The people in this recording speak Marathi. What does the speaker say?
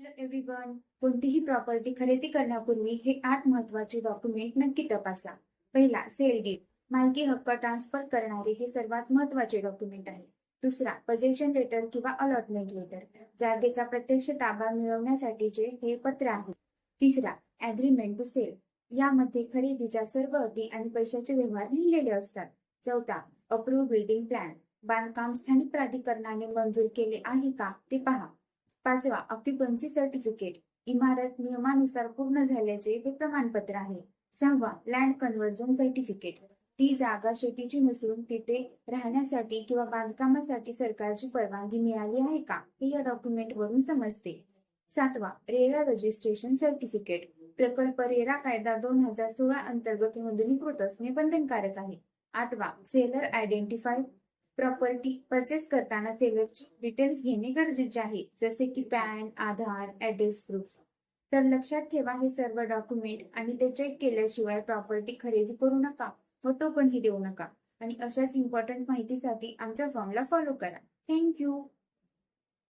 Hello everyone. कोणतीही प्रॉपर्टी खरेदी करण्यापूर्वी हे 8 महत्त्वाचे डॉक्युमेंट नक्की तपासा. पहिला, सेल डीड, मालकी हक्क ट्रान्सफर करणारे हे सर्वात महत्त्वाचे डॉक्युमेंट आहे. दुसरा, पोजेशन लेटर किंवा अलॉटमेंट लेटर, जागेचा प्रत्यक्ष ताबा मिळवण्यासाठीचे हे पत्र आहे. तिसरा, ऍग्रीमेंट टू सेल, यामध्ये खरेदीच्या सर्व अटी आणि पैशाचे व्यवहार लिहिलेले असतात. चौथा, अप्रूव्ह बिल्डिंग प्लॅन, बांधकाम स्थानिक प्राधिकरणाने मंजूर केले आहे का ते पहा. पाचवा, ऑक्युपन्सी सर्टिफिकेट, इमारत नियमानुसार पूर्ण झाल्याचे हे प्रमाणपत्र आहे. सहावा, लँड कन्व्हर्जन सर्टिफिकेट, ती जागा शेतीची नसून तिथे राहण्यासाठी किंवा बांधकामासाठी सरकारची परवानगी मिळाली आहे का हे या डॉक्युमेंट वरून समजते. सातवा, रेरा रजिस्ट्रेशन सर्टिफिकेट, प्रकल्प रेरा कायदा 2016 अंतर्गत नोंदणीकृत असणे बंधनकारक आहे. आठवा, सेलर आयडेंटिफाय, प्रॉपर्टी परचेस करताना सेलरची डिटेल्स घेणे गरजेचे आहे, जसे की पॅन, आधार, ऍड्रेस प्रूफ. तर लक्षात ठेवा, हे सर्व डॉक्युमेंट आणि ते चेक केल्याशिवाय प्रॉपर्टी खरेदी करू नका व टोकनही देऊ नका. आणि अशाच इम्पॉर्टंट माहितीसाठी आमच्या फॉर्मला फॉलो करा. थँक्यू.